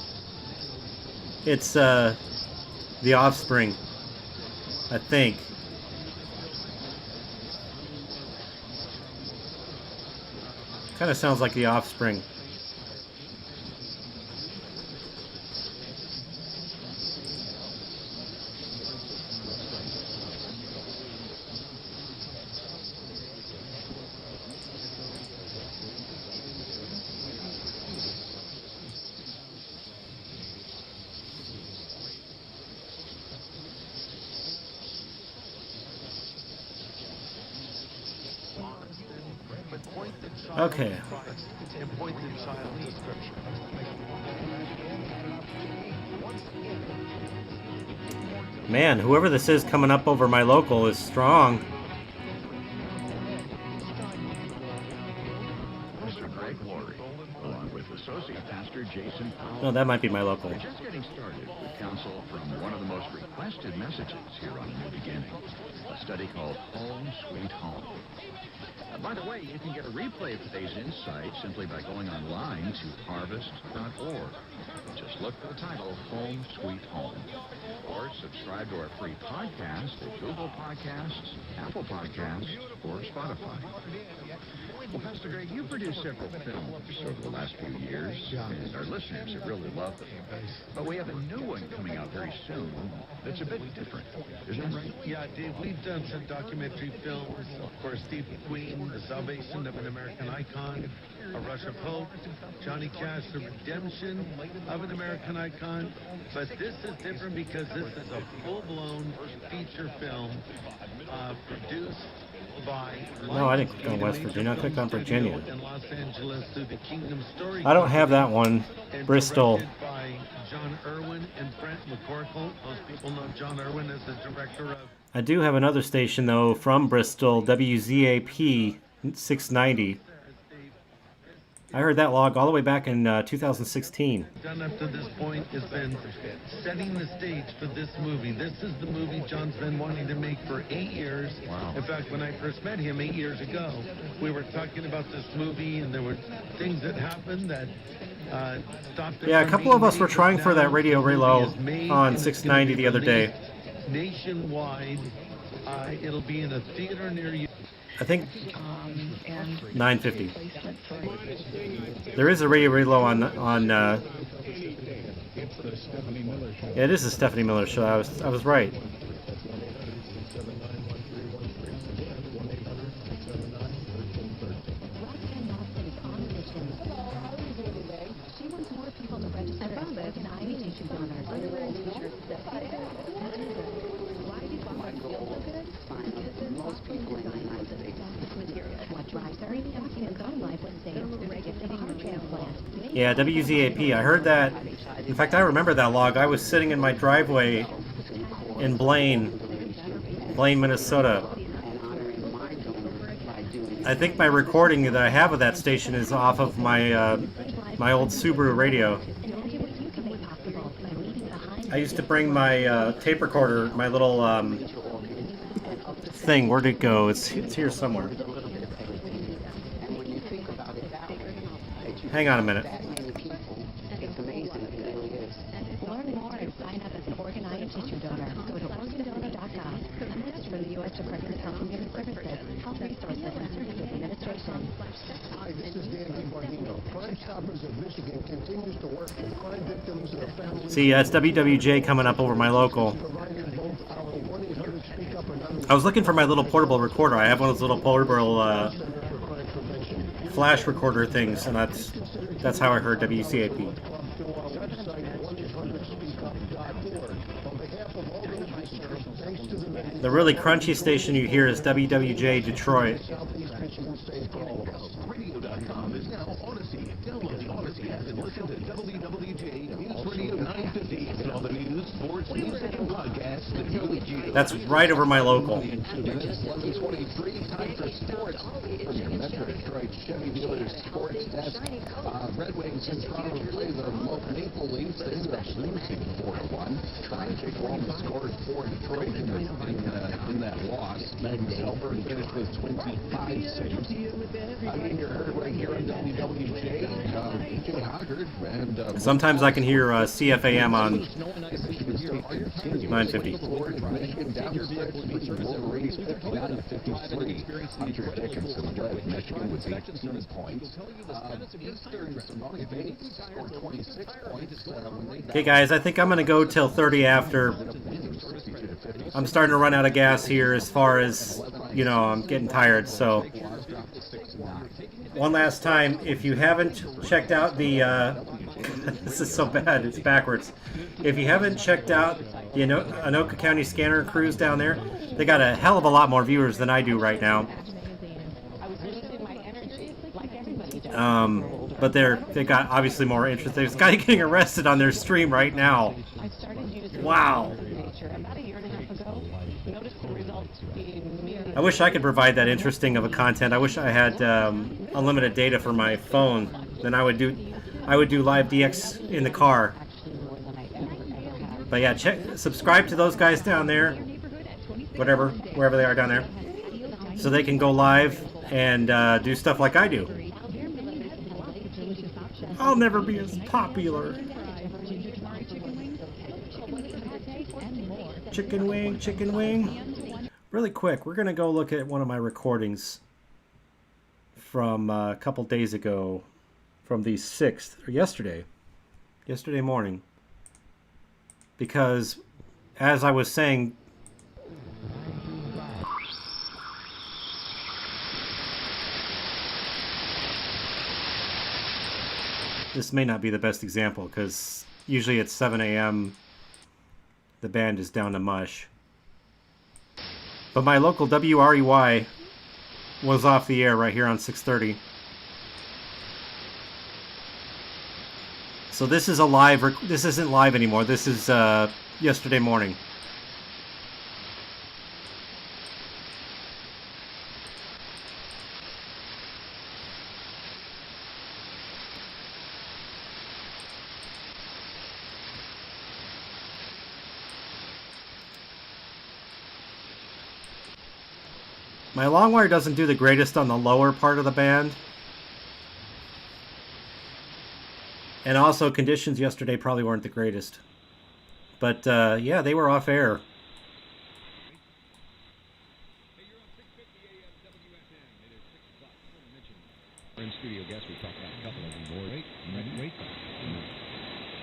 It's The Offspring, I think. Kind of sounds like The Offspring. Okay. Man, whoever this is coming up over my local is strong. Mr. Greg Laurie, along with Associate Pastor Jason Powell. No, that might be my local. We're just getting started with counsel from one of the most requested messages here on A New Beginning, a study called Home Sweet Home. By the way, you can get a replay of today's insight simply by going online to harvest.org. Just look for the title, Home Sweet Home. Or subscribe to our free podcast at Google Podcasts, Apple Podcasts, or Spotify. Well, Pastor Greg, you produced several films over the last few years, and our listeners have really loved them. But we have a new one coming out very soon that's a bit different, isn't it? Right? Yeah, Dave, we've done some documentary films. Of course, Steve McQueen, The Salvation of an American Icon, A Rush of Hope, Johnny Cash, The Redemption of an American Icon. But this is different because this is a full-blown feature film produced by... No, I didn't click on West Virginia. I clicked on Virginia. In Los Angeles through the Kingdom Story. I don't have that one. Bristol. By John Irwin and Brent McCorkle. Most people know John Irwin as the director of... I do have another station, though, from Bristol, WZAP 690. I heard that log all the way back in 2016. Done up to this point has been setting the stage for this movie. This is the movie John's been wanting to make for 8 years. Wow. In fact, when I first met him 8 years ago, we were talking about this movie, and there were things that happened that stopped it. Yeah, a couple of us were trying for that radio relay on 690 the other day. Nationwide, it'll be in a theater near you. I think 950. There is a radio reload on yeah, it is a Stephanie Miller show. I was right. Yeah, WZAP. I heard that. In fact, I remember that log. I was sitting in my driveway in Blaine, Minnesota. I think my recording that I have of that station is off of my my old Subaru radio. I used to bring my tape recorder, my little thing. Where'd it go? It's here somewhere. Hang on a minute. Learn more and sign up as an organ eye and tissue donor. Go to organdonor.com. A message from the U.S. Department of Health and Human Services, Health Resources and Services Administration. Hi, this is Dan DiBardino. Crime Stoppers of Michigan continues to work with crime victims and their families. See, it's WWJ coming up over my local. I was looking for my little portable recorder. I have one of those little portable flash recorder things, and that's how I heard WCAP. The really crunchy station you hear is WWJ Detroit. Radio.com is now Odyssey. Download the Odyssey app and listen to WWJ News Radio 950 and all the news, sports, music, and podcasts that go with you. That's right over my local. 11:23, time for sports. From your Metro Detroit Chevy Dealers Sports Desk, Red Wings in Toronto play the Maple Leafs. They ended up losing 4-1. Tragic Roma scored for Detroit in that loss. Magnus Helberg finished with 25 saves. In your herd right here on WWJ, AJ Hoggard, and Sometimes I can hear CFAM on 950. Hunter Dickinson led Michigan with 18 points. Scored 26 points. Okay, guys, I think I'm going to go till 30 after. I'm starting to run out of gas here as far as, you know, I'm getting tired. So, one last time, if you haven't checked out the, this is so bad, it's backwards. If you haven't checked out the Anoka County Scanner Cruise down there, they got a hell of a lot more viewers than I do right now. But they got obviously more interest. There's a guy getting arrested on their stream right now. Wow. I wish I could provide that interesting of a content. I wish I had unlimited data for my phone. Then I would do live DX in the car. But yeah, subscribe to those guys down there, wherever they are down there, so they can go live and do stuff like I do. I'll never be as popular. Chicken wing, chicken wing. Really quick, we're going to go look at one of my recordings from a couple days ago, from the 6th, or yesterday morning. Because, as I was saying, this may not be the best example, because usually at 7 a.m. the band is down to mush. But my local WREY was off the air right here on 630. So this is a live, this isn't live anymore, this is yesterday morning. My long wire doesn't do the greatest on the lower part of the band. And also, conditions yesterday probably weren't the greatest. But, yeah, they were off air. In studio guests, we talked about a couple of them more. Wait.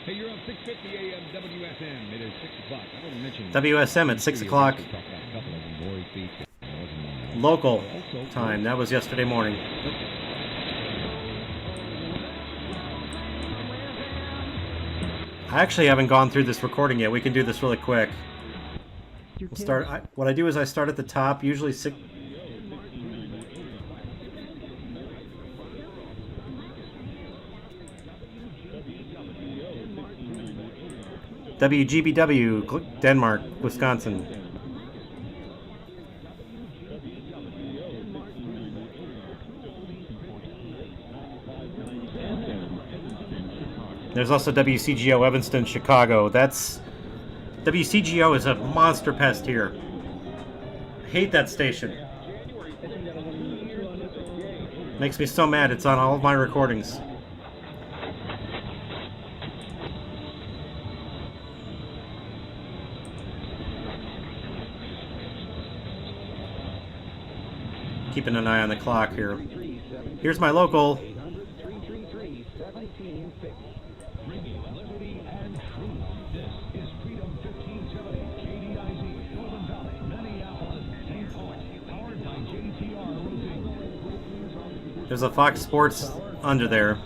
Hey, you're on 650 AM WSM. It is 6 o'clock. I want to mention WSM at 6 o'clock. Local time. That was yesterday morning. I actually haven't gone through this recording yet. We can do this really quick. We'll start. What I do is I start at the top, usually WGBW, Denmark, Wisconsin. There's also WCGO Evanston, Chicago. WCGO is a monster pest here. I hate that station. Makes me so mad. It's on all of my recordings. Keeping an eye on the clock here. Here's my local. There's a Fox Sports under there.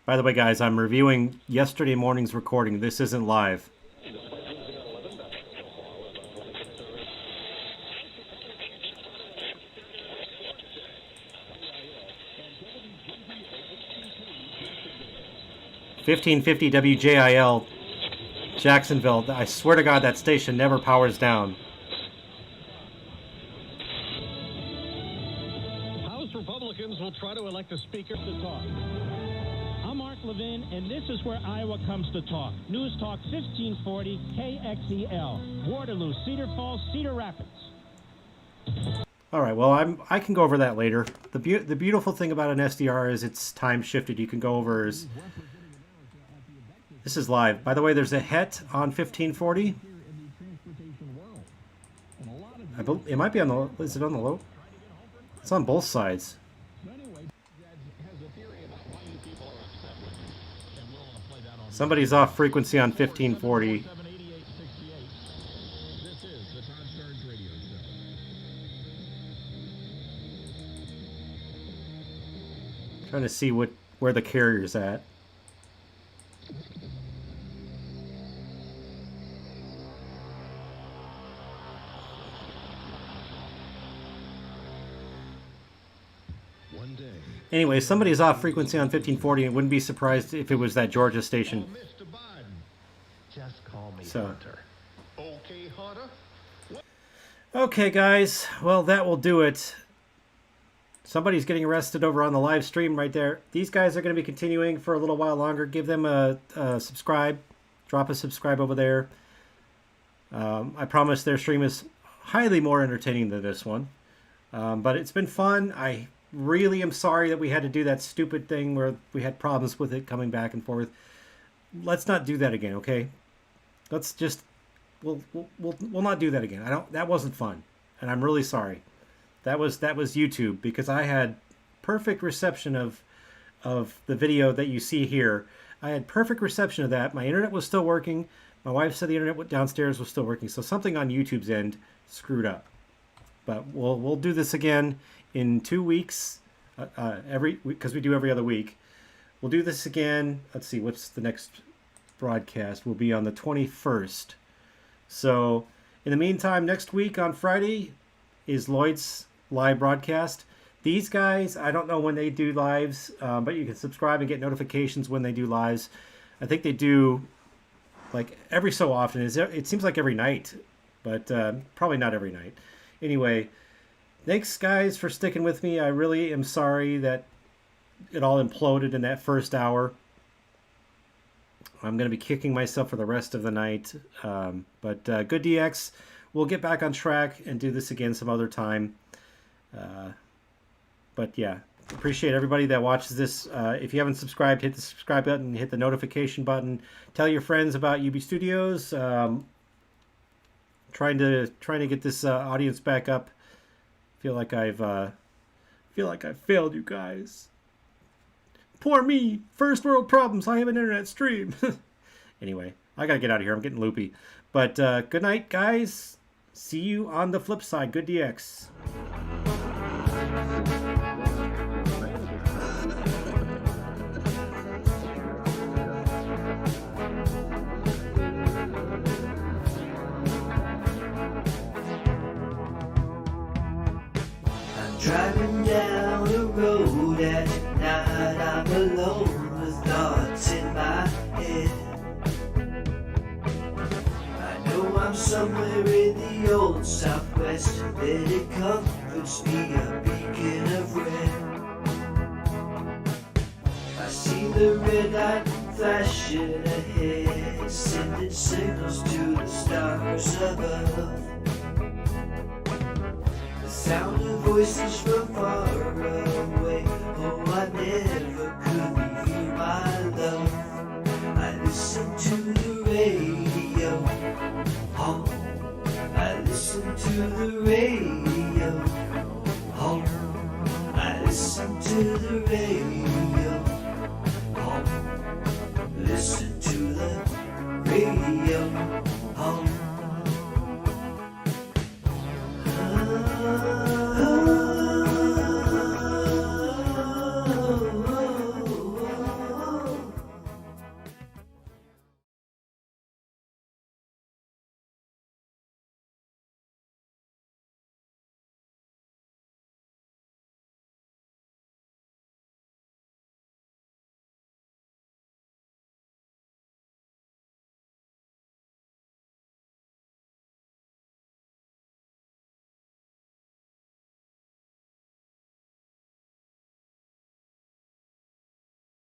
By the way, guys, I'm reviewing yesterday morning's recording. This isn't live. $1550 WJIL, Jacksonville. I swear to God, that station never powers down. House Republicans will try to elect a speaker to talk. I'm Mark Levin, and this is where Iowa comes to talk. News Talk 1540 KXEL, Waterloo, Cedar Falls, Cedar Rapids. All right, well, I can go over that later. The beautiful thing about an SDR is it's time shifted. You can go over this is live. By the way, there's a het on 1540. It might be on the. Is it on the low? It's on both sides. Somebody's off frequency on 1540. Trying to see where the carrier's at. Anyway, somebody's off frequency on 1540, and wouldn't be surprised if it was that Georgia station. Mr. Biden, just call me So. Hunter. Okay, Hunter? Okay, guys. Well, that will do it. Somebody's getting arrested over on the live stream right there. These guys are going to be continuing for a little while longer. Give them a subscribe. Drop a subscribe over there. I promise their stream is highly more entertaining than this one. But it's been fun. I really am sorry that we had to do that stupid thing where we had problems with it coming back and forth. Let's not do that again, okay? Let's just we'll not do that again. That wasn't fun, and I'm really sorry. That was YouTube, because I had perfect reception of the video that you see here. I had perfect reception of that. My internet was still working. My wife said the internet downstairs was still working, so something on YouTube's end screwed up. But we'll do this again in 2 weeks, because we do every other week. We'll do this again. Let's see, what's the next broadcast? Will be on the 21st. So in the meantime, next week on Friday is Lloyd's live broadcast. These guys, I don't know when they do lives, but you can subscribe and get notifications when they do lives. I think they do like every so often. It seems like every night, but probably not every night. Anyway, thanks guys for sticking with me. I really am sorry that it all imploded in that first hour. I'm going to be kicking myself for the rest of the night. But good DX. We'll get back on track and do this again some other time. But yeah, appreciate everybody that watches this. If you haven't subscribed, hit the subscribe button, hit the notification button. Tell your friends about UB Studios. Trying to get this audience back up. Feel like I've failed you guys. Poor me. First world problems. I have an internet stream. Anyway, I gotta get out of here. I'm getting loopy. But good night, guys. See you on the flip side. Good DX. Driving down the road at night, I'm alone with thoughts in my head. I know I'm somewhere in the old Southwest, and that it comforts me, a beacon of red. I see the red light flashing ahead, sending signals to the stars above. Sound of voices from far away. Oh, I never could hear my love. I listen to the radio. Oh, I listen to the radio. Oh, I listen to the radio. Oh, listen to the radio. Oh.